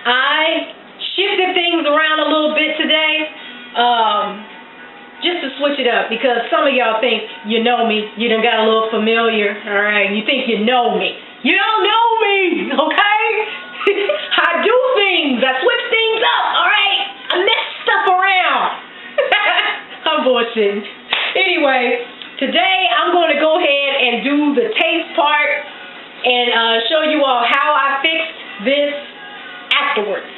I shifted things around a little bit today, just to switch it up, because some of y'all think you know me. You done got a little familiar, all right? You think you know me. You don't know me, okay? I do things. I switch things up, all right? I mess stuff around. I'm bullshitting. Anyway, today I'm going to go ahead and do the taste part and show you all how I fixed this afterwards.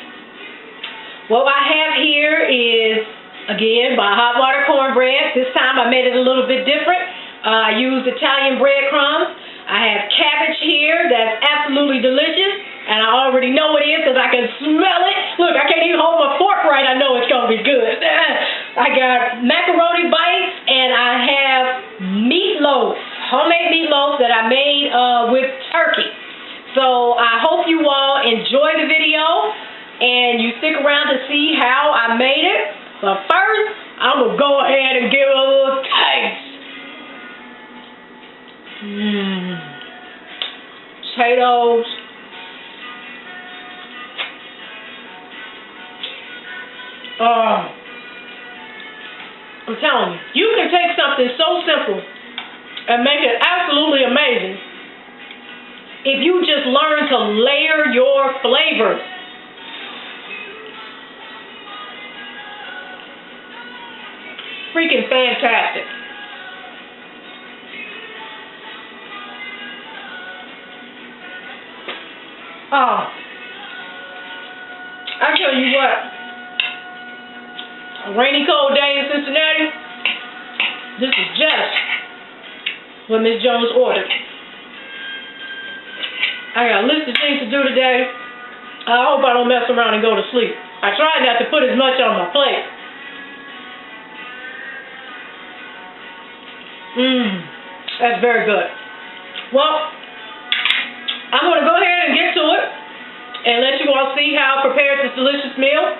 What I have here is, again, my hot water cornbread. This time I made it a little bit different. I used Italian breadcrumbs. I have cabbage here that's absolutely delicious, and I already know it is because I can smell it. Look, I can't even hold my fork right. I know it's going to be good. I got macaroni bites, and I have meatloaf, homemade meatloaf that I made with turkey. So I hope you all enjoy the video, and you stick around to see how I made it. But first, I'm going to go ahead and give it a little taste. Potatoes. I'm telling you, you can take something so simple and make it absolutely amazing if you just learn to layer your flavors. Freaking fantastic. Oh, I tell you what, a rainy cold day in Cincinnati, this is just what Miss Jones ordered. I got a list of things to do today. I hope I don't mess around and go to sleep. I try not to put as much on my plate. That's very good. Well, I'm going to go ahead and get to it and let you all see how I prepared this delicious meal.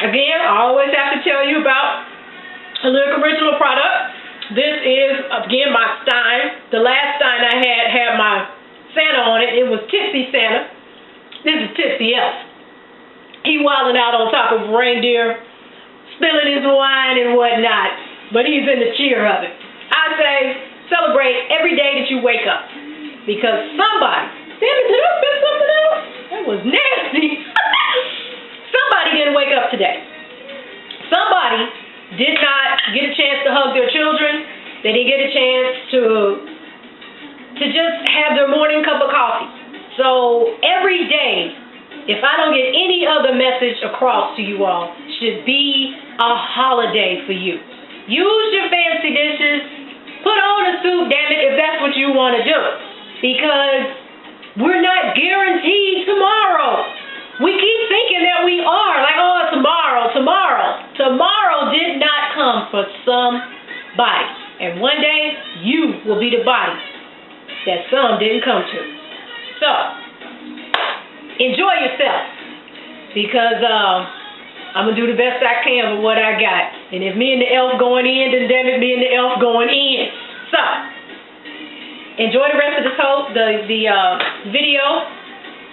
Again, I always have to tell you about a Lyric Original product. This is, again, my stein. The last stein I had my Santa on it. It was Tipsy Santa. This is Tipsy Elf. He wilding out on top of a reindeer, spilling his wine and whatnot, but he's in the cheer of it. I say celebrate every day that you wake up, because somebody, damn it, did I spit something out? That was nasty. Somebody didn't wake up today. Somebody did not get a chance to hug their children. They didn't get a chance to just have their morning cup of coffee. So every day, if I don't get any other message across to you all, should be a holiday for you. Use your fancy dishes. Put on a suit, damn it, if that's what you want to do. Because we're not guaranteed tomorrow. We keep thinking that we are. Like, oh, tomorrow. Tomorrow did not come for somebody. And one day, you will be the body that some didn't come to. So, enjoy yourself. Because I'm going to do the best I can with what I got. And if me and the elf going in, then damn it, me and the elf going in. So, enjoy the rest of the video.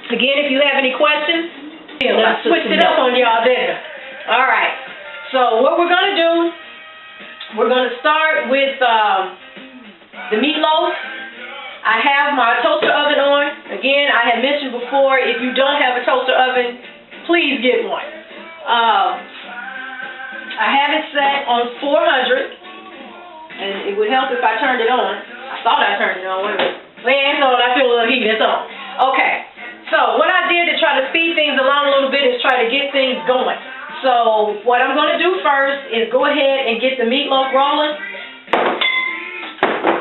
Again, if you have any questions, let's switch it up on y'all there. All right. So, what we're going to do, we're going to start with the meatloaf. I have my toaster oven on. Again, I had mentioned before, if you don't have a toaster oven, please get one. I have it set on 400, and it would help if I turned it on. I thought I turned it on. Wait a minute. It's on. I feel a little heat. It's on. Okay. So what I did to try to speed things along a little bit is try to get things going. So what I'm going to do first is go ahead and get the meatloaf rolling.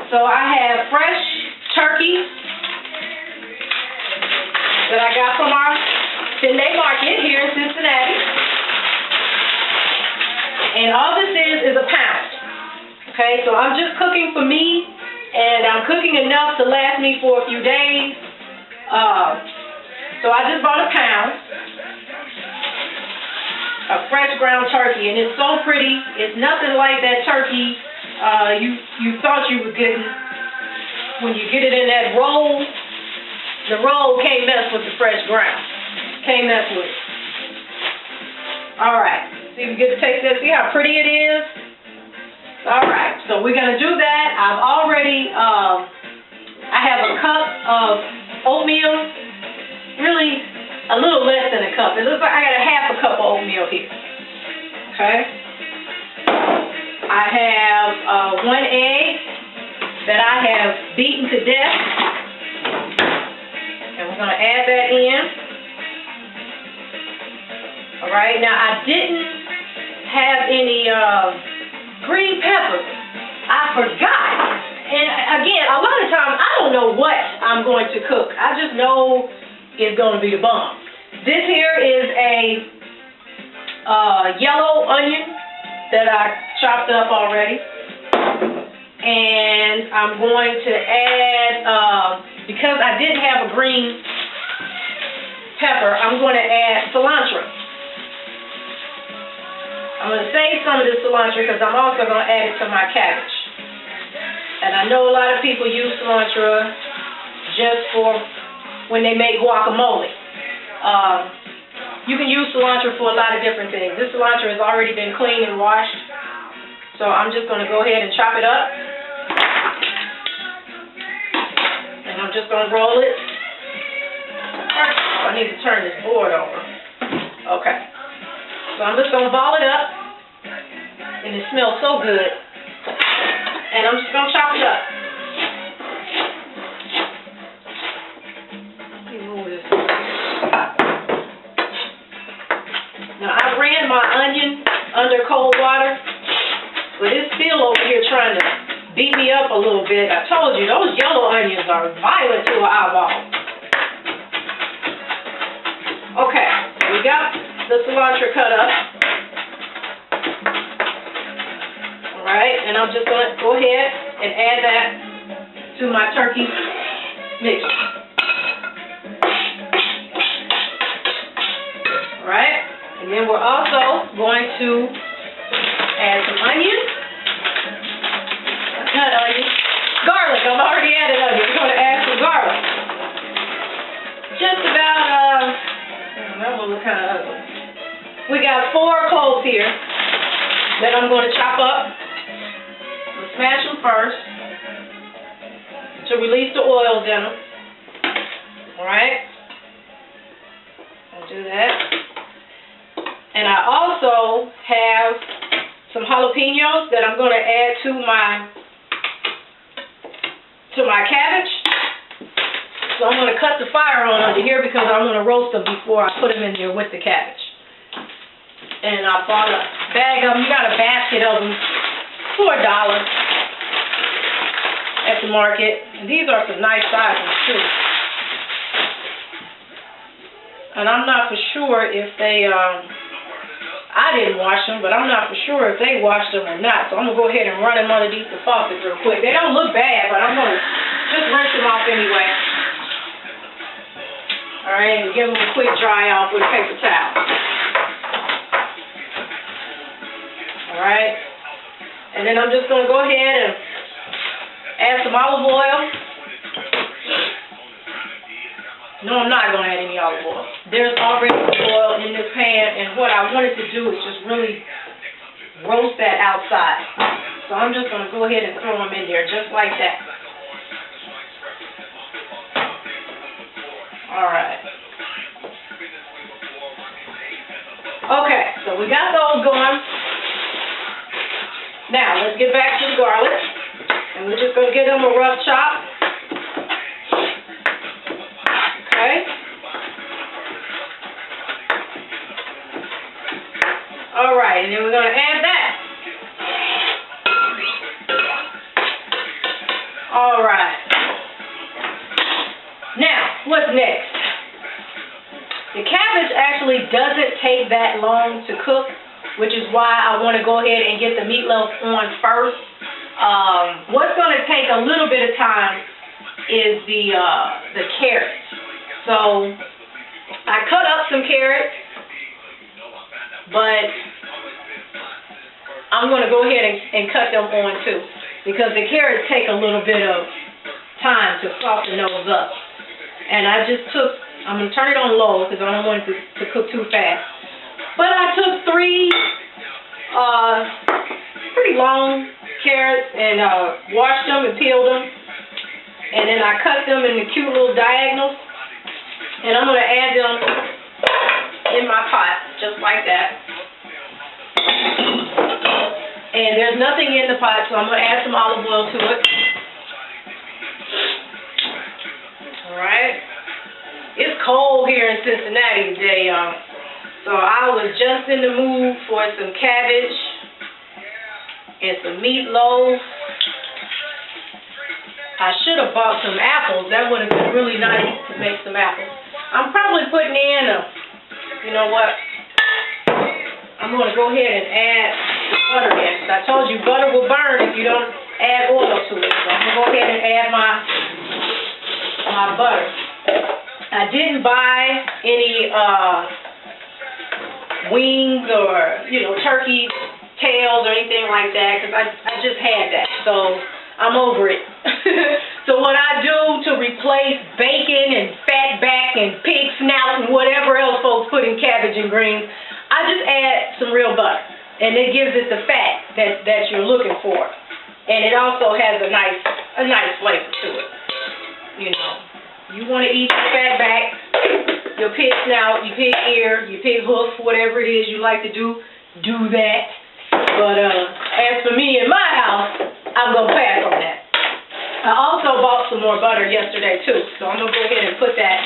So I have fresh turkey that I got from our 10-day market here in Cincinnati. And all this is a pound. Okay, so I'm just cooking for me, and I'm cooking enough to last me for a few days. So I just bought a pound of fresh ground turkey, and it's so pretty. It's nothing like that turkey you thought you were getting when you get it in that roll. The roll can't mess with the fresh ground. Can't mess with it. Alright, see if you get to taste that. See how pretty it is? Alright, so we're going to do that. I've already, I have a cup of oatmeal. Really, a little less than a cup. It looks like I got a half a cup of oatmeal here. Okay? I have 1 egg that I have beaten to death. And we're going to add that in. Alright, now I didn't have any green peppers. I forgot. And again, a lot of times I don't know what I'm going to cook. I just know it's going to be the bomb. This here is a yellow onion that I chopped up already. And I'm going to add, because I didn't have a green pepper, I'm going to add cilantro. I'm going to save some of this cilantro because I'm also going to add it to my cabbage. And I know a lot of people use cilantro just for when they make guacamole. You can use cilantro for a lot of different things. This cilantro has already been cleaned and washed. So I'm just going to go ahead and chop it up. And I'm just going to roll it. I need to turn this board over. Okay. So I'm just going to ball it up. And it smells so good. And I'm just going to chop it up. Let me move this. Now I ran my onion under cold water. But it's still over here trying to beat me up a little bit. I told you, those yellow onions are violent to an eyeball. Okay, so we got the cilantro cut up. Alright, and I'm just going to go ahead and add that to my turkey mixture. Alright, and then we're also going to add some onion. Not onion. Garlic. I've already added onion. We're going to add some garlic. Just about, that one looks kind of ugly. We got 4 cloves here that I'm going to chop up. We'll smash them first to release the oils in them. Alright? I'll do that. And I also have some jalapenos that I'm going to add to my cabbage. So I'm going to cut the fire on under here because I'm going to roast them before I put them in there with the cabbage. And I bought a bag of them. You got a basket of them for $1 at the market. And these are some nice sizes too. And I'm not for sure if they I didn't wash them, but I'm not for sure if they washed them or not. So I'm going to go ahead and run them underneath the faucet real quick. They don't look bad, but I'm going to just rinse them off anyway. Alright, and give them a quick dry off with a paper towel. Alright. And then I'm just going to go ahead and add some olive oil. No, I'm not going to add any olive oil. There's already oil in this pan, and what I wanted to do is just really roast that outside. So I'm just going to go ahead and throw them in there just like that. Alright. Okay, so we got those going. Now, let's get back to the garlic. And we're just going to give them a rough chop. Okay. Alright, and then we're going to add that. Alright. Now, what's next? The cabbage actually doesn't take that long to cook, which is why I want to go ahead and get the meatloaf on first. What's going to take a little bit of time is the carrots. So I cut up some carrots, but I'm going to go ahead and cut them on too, because the carrots take a little bit of time to soften those up. And I'm going to turn it on low because I don't want it to cook too fast. But I took 3 pretty long carrots and washed them and peeled them. And then I cut them into cute little diagonals. And I'm going to add them in my pot, just like that. And there's nothing in the pot, so I'm going to add some olive oil to it. Alright. It's cold here in Cincinnati today, y'all. So I was just in the mood for some cabbage and some meatloaf. I should have bought some apples. That would have been really nice to make some apples. I'm probably putting in you know what? I'm going to go ahead and add butter in. I told you butter will burn if you don't add oil to it. So I'm going to go ahead and add my butter. I didn't buy any wings or, you know, turkey tails or anything like that because I just had that. So I'm over it. So what I do to replace bacon and fat back and pig snout and whatever else folks put in cabbage and greens, I just add some real butter. And it gives it the fat that you're looking for. And it also has a nice flavor to it. You know, you want to eat your fat back, your pig snout, your pig ear, your pig hoof, whatever it is you like to do that. But as for me in my house, I'm going to pass on that. I also bought some more butter yesterday too, so I'm going to go ahead and put that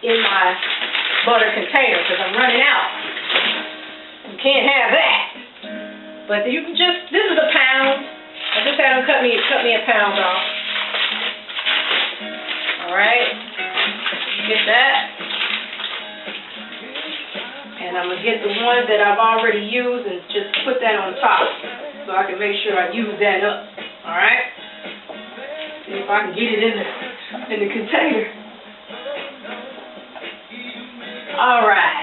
in my butter container because I'm running out. You can't have that. But you can just, this is a pound. I just had them cut me a pound off. Alright, get that. And I'm going to get the one that I've already used and just put that on top so I can make sure I use that up. Alright? See if I can get it in the container. Alright.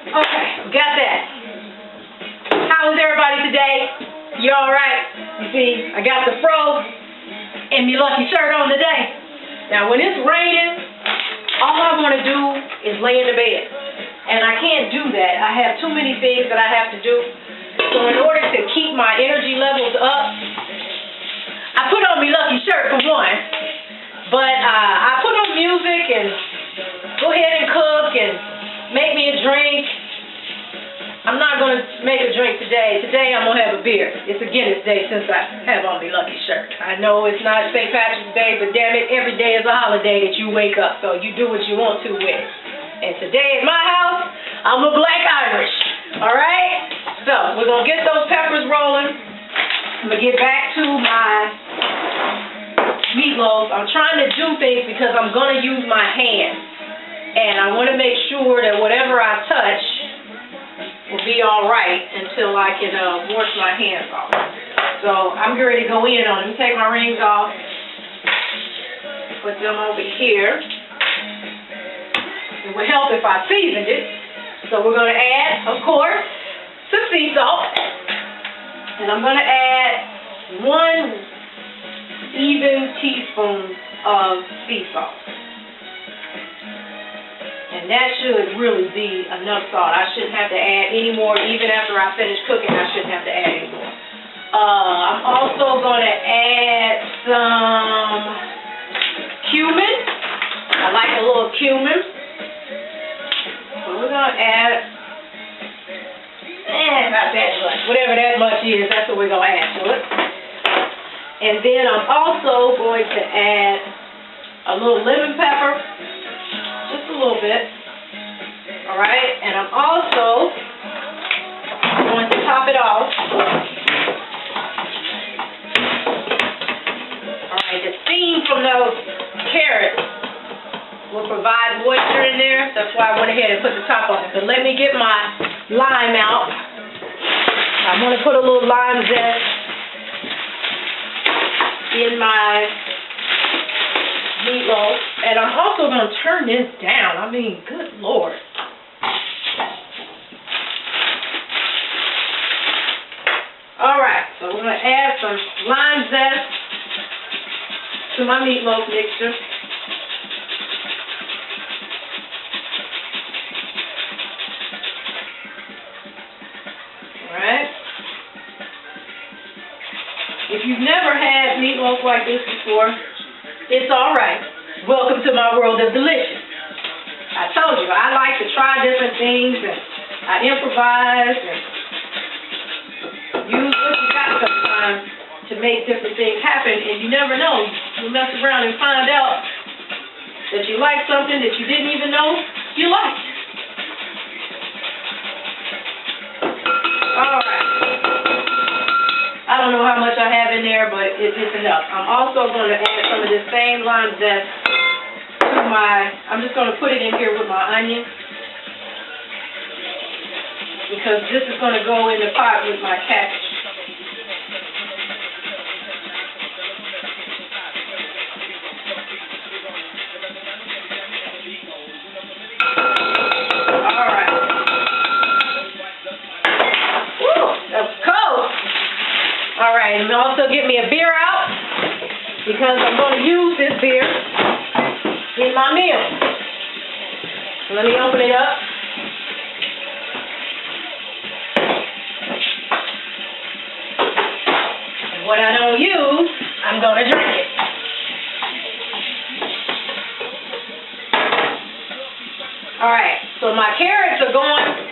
Okay, got that. How is everybody today? You alright? You see, I got the fro and my lucky shirt on today. Now when it's raining, all I want to do is lay in the bed. And I can't do that. I have too many things that I have to do. So in order to keep my energy levels up, I put on my lucky shirt for one. But I put on music and go ahead and cook and make me a drink. I'm not going to make a drink today. Today I'm going to have a beer. It's a Guinness Day since I have on my lucky shirt. I know it's not St. Patrick's Day, but damn it, every day is a holiday that you wake up. So you do what you want to with it. And today at my house, I'm a Black Irish. Alright? So we're going to get those peppers rolling. I'm going to get back to my meatloaf. I'm trying to do things because I'm going to use my hands. And I want to make sure that whatever I touch will be alright until I can wash my hands off. So I'm ready to go in on them. Take my rings off. Put them over here. It would help if I seasoned it. So we're going to add, of course, some sea salt. And I'm going to add 1 even teaspoon of sea salt. And that should really be enough salt. I shouldn't have to add any more. Even after I finish cooking, I shouldn't have to add any more. I'm also going to add some cumin. I like a little cumin. So we're going to add about that much. Whatever that much is, that's what we're going to add to it. And then I'm also going to add a little lemon pepper. Just a little bit. Alright, and I'm also going to top it off. Alright, the steam from those carrots will provide moisture in there. That's why I went ahead and put the top on it. But let me get my lime out. I'm going to put a little lime zest in my meatloaf, and I'm also going to turn this down. I mean, good Lord. Alright, so we're going to add some lime zest to my meatloaf mixture. If you've never had meatloaf like this before, it's alright. Welcome to my world of delicious. I told you, I like to try different things, and I improvise and use what you got sometimes to make different things happen, and you never know. You'll mess around and find out that you like something that you didn't even know you liked. Alright. I don't know how much I have in there, but it's enough. I'm also going to add some of this same lime zest to I'm just going to put it in here with my onion, because this is going to go in the pot with my cabbage. Alright. Woo, that was cold. Alright, and also get me a beer out, because I'm going to use this beer in my meal. So let me open it up. And what I don't use, I'm going to drink it. Alright, so my carrots are going.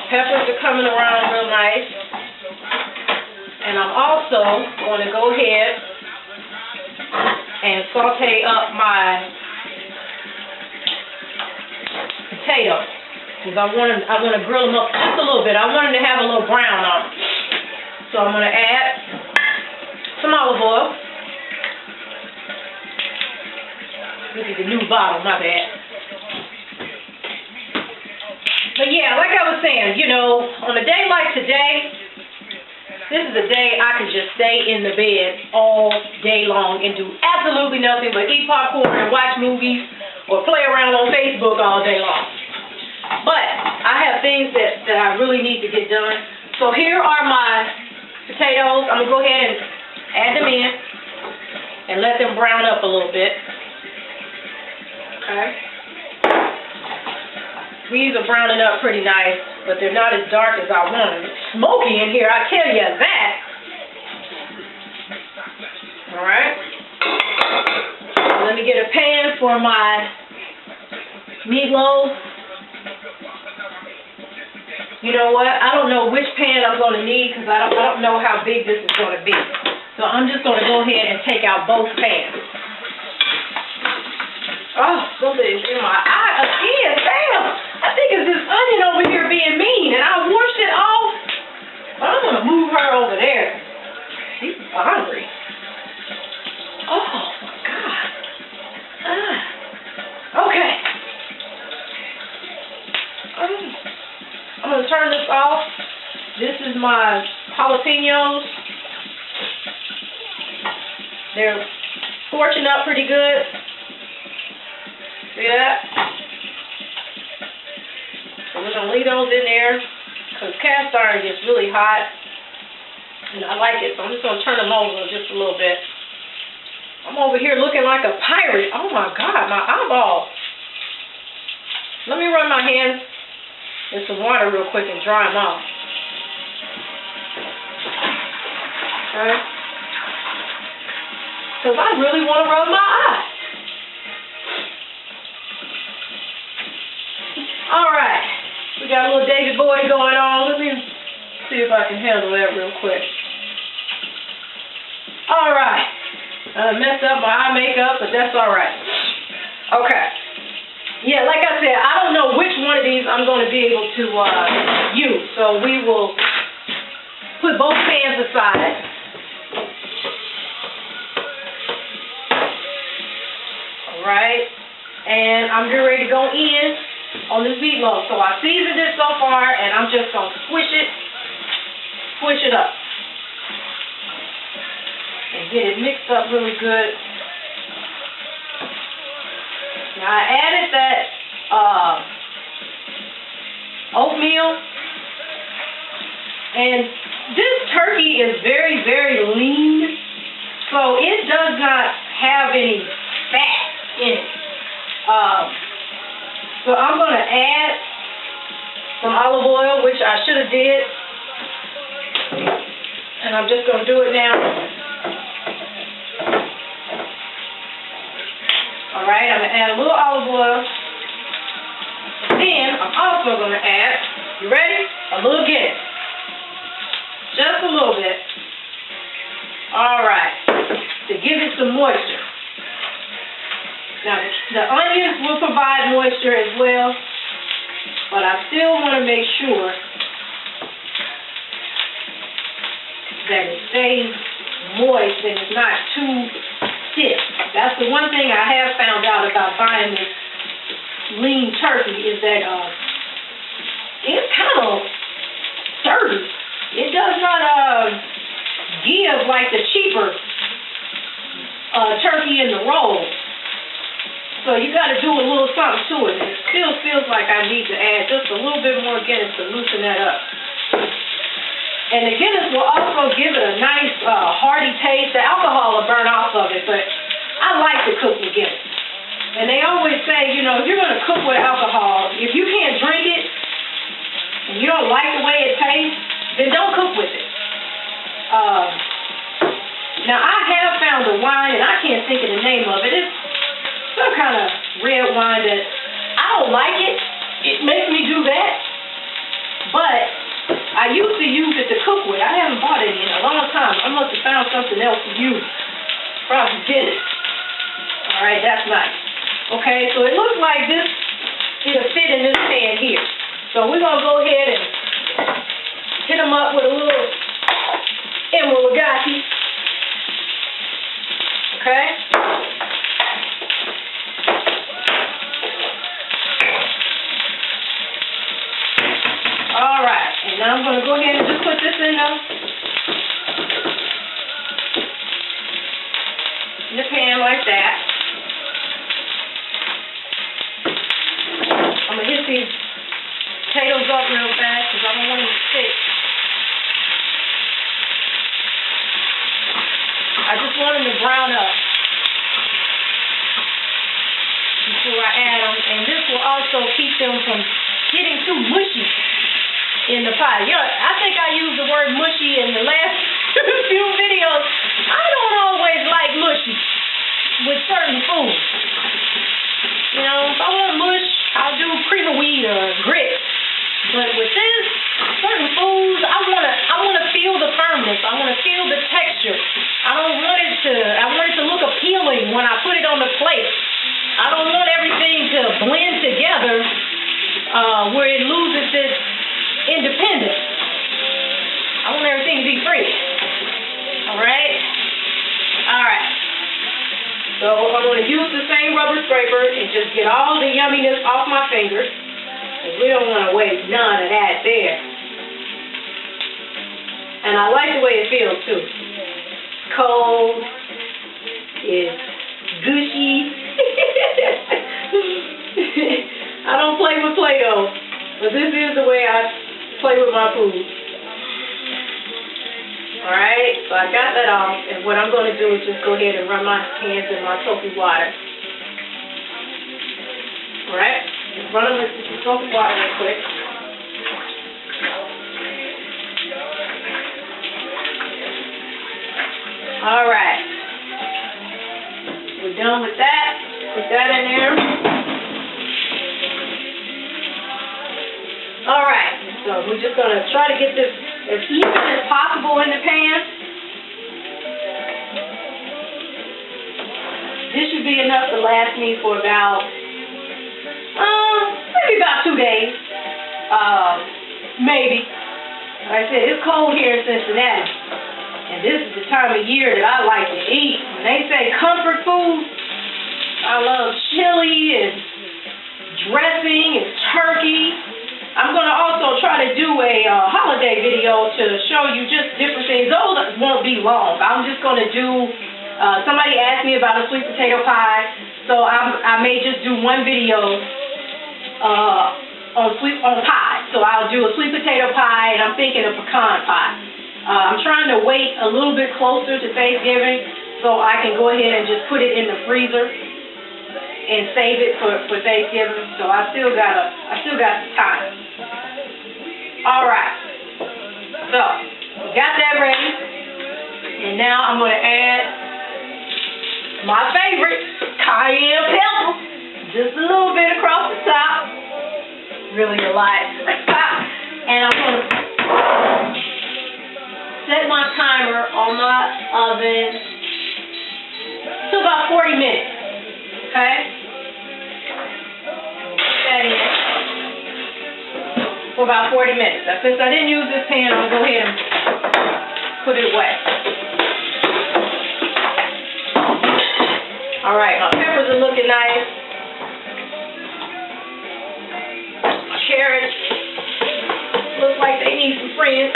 Peppers are coming around real nice. And I'm also going to go ahead and saute up my potatoes, because I want to grill them up just a little bit. I want them to have a little brown on them. So I'm going to add some olive oil. This is the new bottle, my bad. But yeah, like I was saying, you know, on a day like today, this is a day I can just stay in the bed all day long and do absolutely nothing but eat popcorn and watch movies or play around on Facebook all day long. But I have things that I really need to get done. So here are my potatoes. I'm going to go ahead and add them in and let them brown up a little bit. Okay. These are browning up pretty nice, but they're not as dark as I want them. It's smoky in here, I tell you that. Alright. Let me get a pan for my meatloaf. You know what? I don't know which pan I'm going to need, because I don't know how big this is going to be. So I'm just going to go ahead and take out both pans. Oh, something is in my eye again. Damn! I think it's this onion over here being mean, and I washed it off. I'm going to move her over there. She's hungry. Oh, my God. Okay. I'm going to turn this off. This is my jalapenos. They're scorching up pretty good. See that? So we're going to leave those in there, because cast iron gets really hot, and I like it, so I'm just going to turn them over just a little bit. I'm over here looking like a pirate. Oh my God, my eyeball. Let me run my hands in some water real quick and dry them off. Okay? Because I really want to rub my eye. Alright, we got a little David Bowie going on. Let me see if I can handle that real quick. Alright, I messed up my eye makeup, but that's alright. Okay, yeah, like I said, I don't know which one of these I'm going to be able to use, so we will put both pans aside. Alright, and I'm getting ready to go in on this meatloaf. So I seasoned it so far, and I'm just going to squish it up, and get it mixed up really good. Now I added that oatmeal, and this turkey is very, very lean, so it does not have any fat in it. So I'm going to add some olive oil, which I should have did. And I'm just going to do it now. All right, I'm going to add a little olive oil. Then I'm also going to add, you ready? A little Guinness. Just a little bit. All right, to give it some moisture. Now, the onions will provide moisture as well, but I still want to make sure that it stays moist and it's not too stiff. That's the one thing I have found out about buying this lean turkey is that it's kind of sturdy. It does not give like the cheaper turkey in the roll. So you got to do a little something to it. It still feels like I need to add just a little bit more Guinness to loosen that up. And the Guinness will also give it a nice hearty taste. The alcohol will burn off of it, but I like to cook with Guinness. And they always say, you know, if you're going to cook with alcohol, if you can't drink it and you don't like the way it tastes, then don't cook with it. Now, I have found a wine, and I can't think of the name of it. It's some kind of red wine that I don't like it. It makes me do that. But I used to use it to cook with. I haven't bought any in a long time. I must have found something else to use. Probably did it. All right, that's nice. Okay, so it looks like this, it'll fit in this pan here. So we're going to go ahead and hit them up with a little emulgati. Okay? All right, and now I'm going to go ahead and just put this in the pan like that. I'm going to hit these potatoes up real fast because I don't want them to stick. I just want them to brown up before I add them, and this will also keep them from getting too mushy in the pie. You know, I think I used the word mushy in the last few videos. I don't always like mushy with certain foods. You know, if I want mush, I'll do cream of wheat or grits. But with this, certain foods, I wanna feel the firmness. I wanna feel the texture. I want it to look appealing when I put it on the plate. I don't want everything to blend together where it loses its independence. I want everything to be free. All right? All right. So I'm going to use the same rubber scraper and just get all the yumminess off my fingers. Because we don't want to waste none of that there. And I like the way it feels too. It's cold. It's gushy. I don't play with Play-Doh, but this is the way I play with my food. Alright, so I got that off, and what I'm going to do is just go ahead and run my hands in my soapy water. Alright, just run them in some soapy water real quick. Alright, we're done with that. Put that in there. Alright, so we're just going to try to get this as even as possible in the pan. This should be enough to last me for about, maybe about 2 days. Maybe. Like I said, it's cold here in Cincinnati. And this is the time of year that I like to eat. When they say comfort food, I love chili and dressing and turkey. I'm going to also try to do a holiday video to show you just different things. Those won't be long. I'm just going to do, somebody asked me about a sweet potato pie, so I may just do one video on pie. So I'll do a sweet potato pie, and I'm thinking a pecan pie. I'm trying to wait a little bit closer to Thanksgiving so I can go ahead and just put it in the freezer and save it for Thanksgiving. So I still got some time. now I'm going to add my favorite, cayenne pepper. Just a little bit across the top. Really a lot. And I'm going to set my timer on my oven to about 40 minutes. Okay? Put that in for about 40 minutes. Now, since I didn't use this pan, I'm going to go ahead and put it away. Alright, my peppers are looking nice. My carrots look like they need some friends.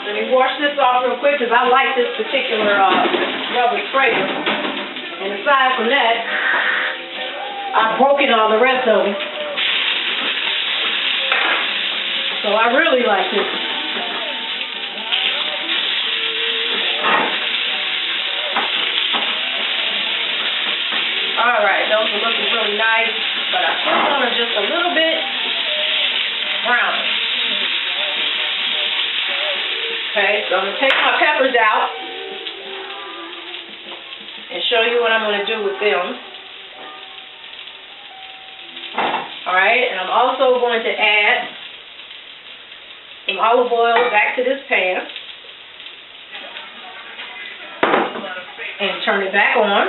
Let me wash this off real quick because I like this particular rubber tray. And aside from that, I've broken all the rest of them. So I really like this. Alright, those are looking really nice, but I still want them just a little bit brown. Okay, so I'm going to take my peppers out and show you what I'm going to do with them. Alright, and I'm also going to add some olive oil back to this pan and turn it back on.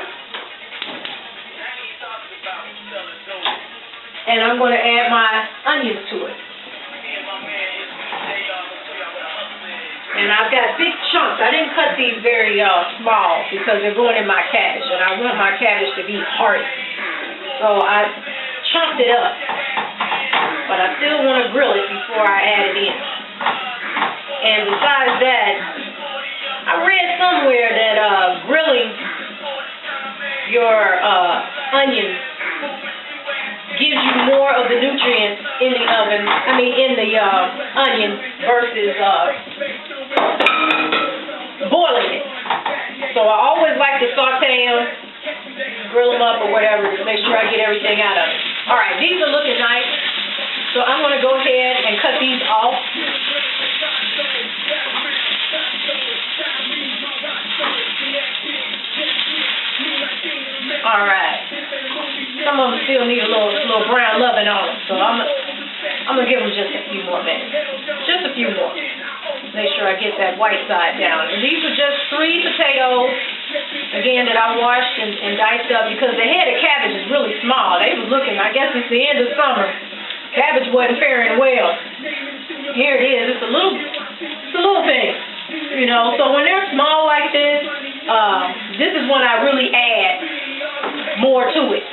And I'm going to add my onions to it. And I've got big chunks. I didn't cut these very small because they're going in my cabbage, and I want my cabbage to be hearty. So I chunked it up, but I still want to grill it before I add it in. And besides that, I read somewhere that grilling your onions gives you more of the nutrients in the oven, in the onion versus boiling it. So I always like to saute them, grill them up or whatever to make sure I get everything out of it. Alright, these are looking nice. So I'm going to go ahead and cut these off. Alright. Some of them still need a little brown loving on them, so I'm gonna give them just a few more minutes. Just a few more. Make sure I get that white side down. And these are just 3 potatoes, again, that I washed and diced up because the head of cabbage is really small. They was looking, I guess it's the end of summer. Cabbage wasn't faring well. Here it is. It's a little thing, you know. So when they're small like this, this is when I really add more to it.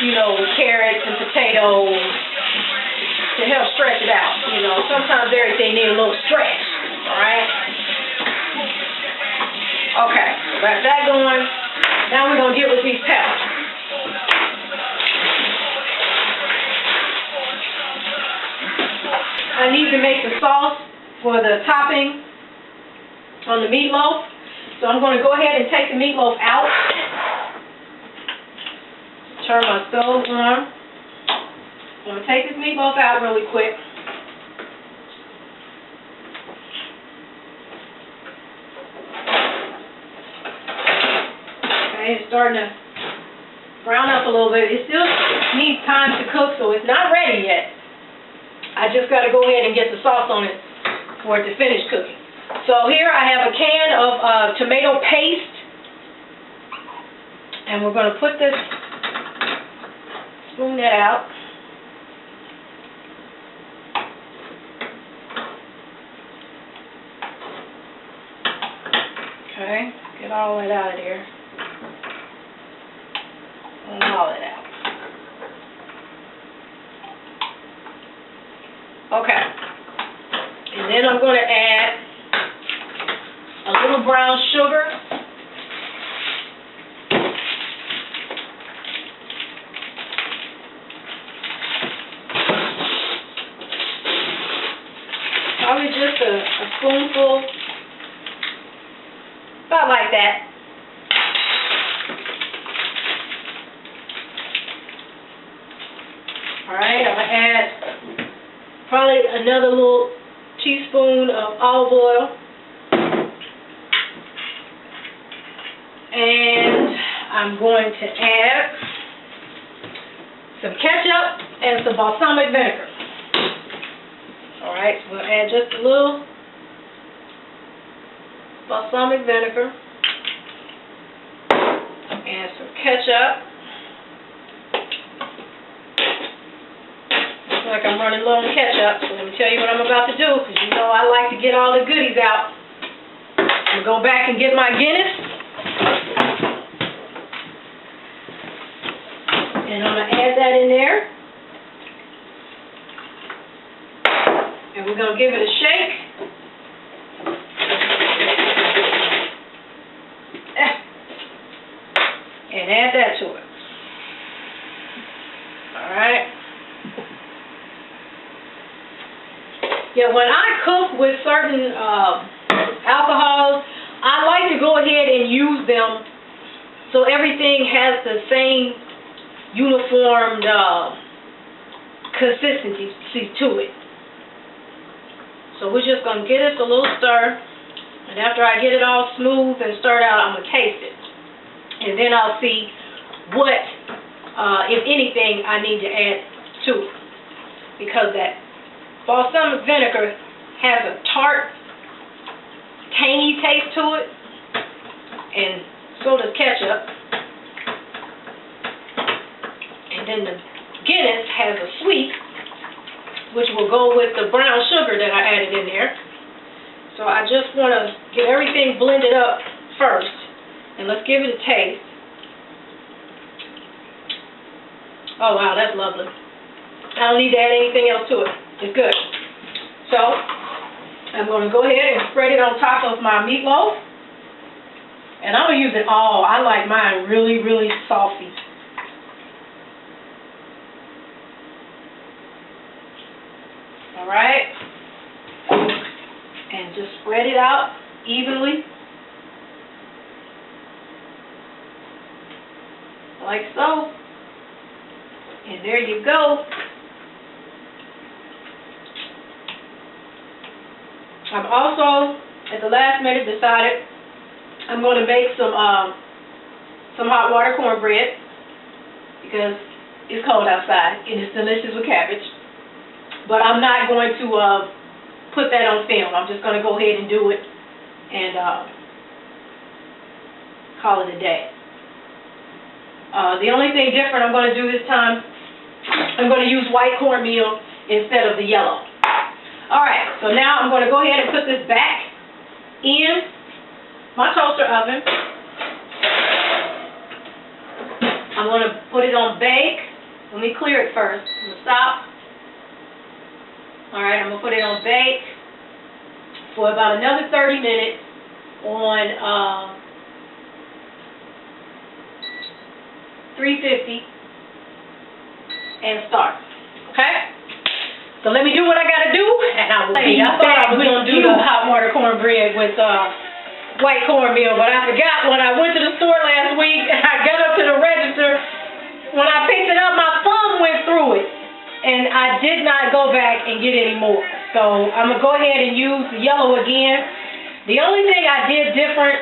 You know, carrots and potatoes to help stretch it out. You know, sometimes everything needs a little stretch. Alright? Okay, got that going. Now we're going to get with these peppers. I need to make the sauce for the topping on the meatloaf. So I'm going to go ahead and take the meatloaf out. Turn my stove on. I'm going to take this meatloaf out really quick. Okay, it's starting to brown up a little bit. It still needs time to cook, so it's not ready yet. I just got to go ahead and get the sauce on it for it to finish cooking. So here I have a can of tomato paste, and we're going to put this, spoon that out. Okay, get all that out of there. And all it out. Okay. And then I'm going to add a little brown sugar. Probably just a spoonful. About like that. Alright, I'm going to add probably another little teaspoon of olive oil. And I'm going to add some ketchup and some balsamic vinegar. Alright, so we'll add just a little balsamic vinegar and some ketchup. Looks like I'm running low on ketchup, so let me tell you what I'm about to do, because you know I like to get all the goodies out. I'm going to go back and get my Guinness. And I'm going to add that in there. And we're going to give it a shake. And add that to it. Alright. Yeah, when I cook with certain alcohols, I like to go ahead and use them so everything has the same uniformed consistency to it. So we're just going to get us a little stir, and after I get it all smooth and stirred out, I'm going to taste it. And then I'll see what, if anything, I need to add to it. Because that balsamic vinegar has a tart, tangy taste to it, and so does ketchup. And then the Guinness has a sweet, which will go with the brown sugar that I added in there. So I just want to get everything blended up first, and let's give it a taste. Oh wow, that's lovely. I don't need to add anything else to it. It's good. So I'm going to go ahead and spread it on top of my meatloaf. And I'm going to use it all. I like mine really, really saucy. Alright. And just spread it out evenly. Like so. And there you go. I've also, at the last minute, decided I'm going to make some hot water cornbread because it's cold outside and it's delicious with cabbage. But I'm not going to put that on film. I'm just going to go ahead and do it and call it a day. The only thing different I'm going to do this time, I'm going to use white cornmeal instead of the yellow. Alright, so now I'm going to go ahead and put this back in my toaster oven. I'm going to put it on bake. Let me clear it first. I'm going to stop. Alright, I'm going to put it on bake for about another 30 minutes on 350 and start. Okay? So let me do what I gotta do, and I will be back. I thought I was gonna do the hot water cornbread with white cornmeal, but I forgot when I went to the store last week and I got up to the register. When I picked it up, my thumb went through it, and I did not go back and get any more. So I'm gonna go ahead and use the yellow again. The only thing I did different,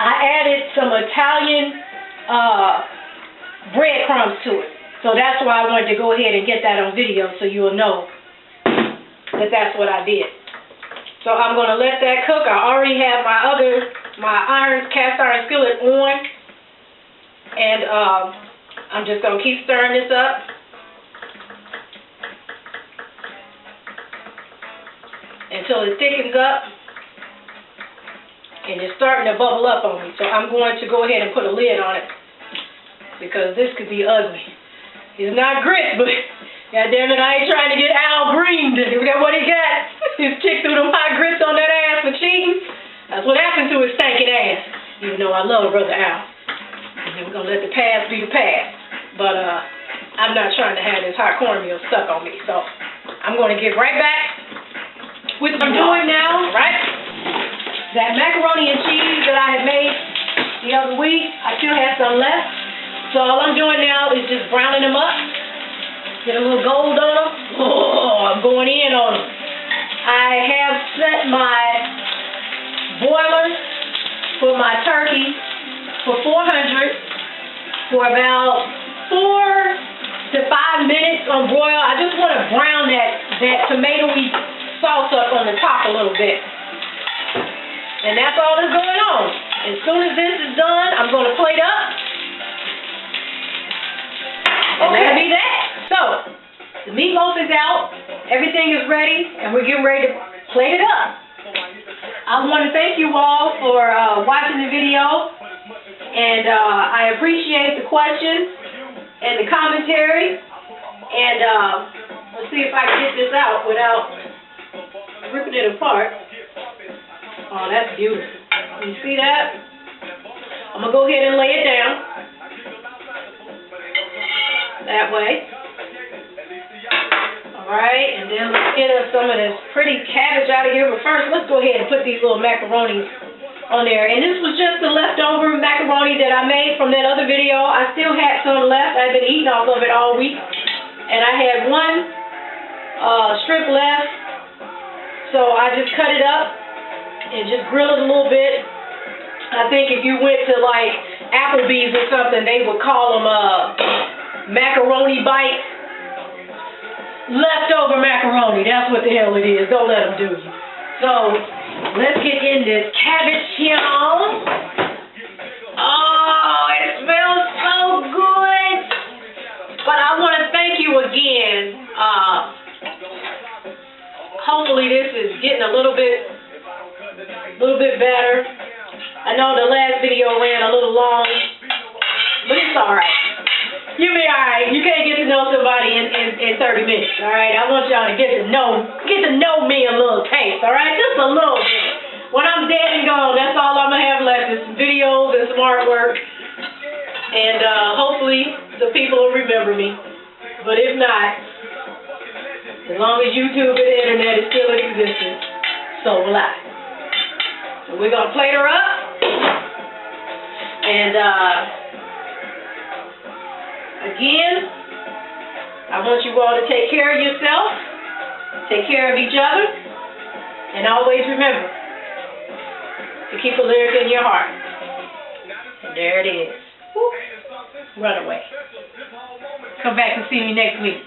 I added some Italian breadcrumbs to it. So that's why I wanted to go ahead and get that on video so you'll know that that's what I did. So I'm going to let that cook. I already have my cast iron skillet on. And I'm just going to keep stirring this up. Until it thickens up. And it's starting to bubble up on me. So I'm going to go ahead and put a lid on it. Because this could be ugly. It's not grits, but goddammit, I ain't trying to get Al Green. Is that what he got? His chick threw them hot grits on that ass for cheating. That's what happened to his stinking ass. Even though I love Brother Al. And we're going to let the past be the past. But I'm not trying to have this hot cornmeal stuck on me. So I'm going to get right back with what I'm doing now. Right? That macaroni and cheese that I had made the other week, I still have some left. So all I'm doing now is just browning them up. Get a little gold on them. Oh, I'm going in on them. I have set my boiler for my turkey for 400 for about 4 to 5 minutes on broil. I just want to brown that tomatoey sauce up on the top a little bit. And that's all that's going on. As soon as this is done, I'm going to plate up. And that'll be that. So, the meatloaf is out. Everything is ready. And we're getting ready to plate it up. I want to thank you all for watching the video. And I appreciate the questions and the commentary. And let's see if I can get this out without ripping it apart. Oh, that's beautiful. You see that? I'm going to go ahead and lay it down. That way. Alright, and then let's get us some of this pretty cabbage out of here. But first, let's go ahead and put these little macaronis on there. And this was just the leftover macaroni that I made from that other video. I still had some left. I've been eating off of it all week. And I had one strip left. So I just cut it up and just grill it a little bit. I think if you went to like Applebee's or something, they would call them macaroni bites. Leftover macaroni, that's what the hell it is. Don't let them do you. So, let's get in this cabbage here. Oh, it smells so good. But I want to thank you again. Hopefully this is getting a little bit better. I know the last video ran a little long, but it's alright. You'll be alright. You can't get to know somebody in 30 minutes, alright? I want y'all to get to know me a little taste, alright? Just a little bit. When I'm dead and gone, that's all I'm going to have left is some videos and some artwork. And hopefully the people will remember me. But if not, as long as YouTube and the internet is still in existence, so will I. So we're going to plate her up. And again, I want you all to take care of yourself, take care of each other, and always remember to keep a lyric in your heart. And there it is. Woo. Run away. Come back and see me next week.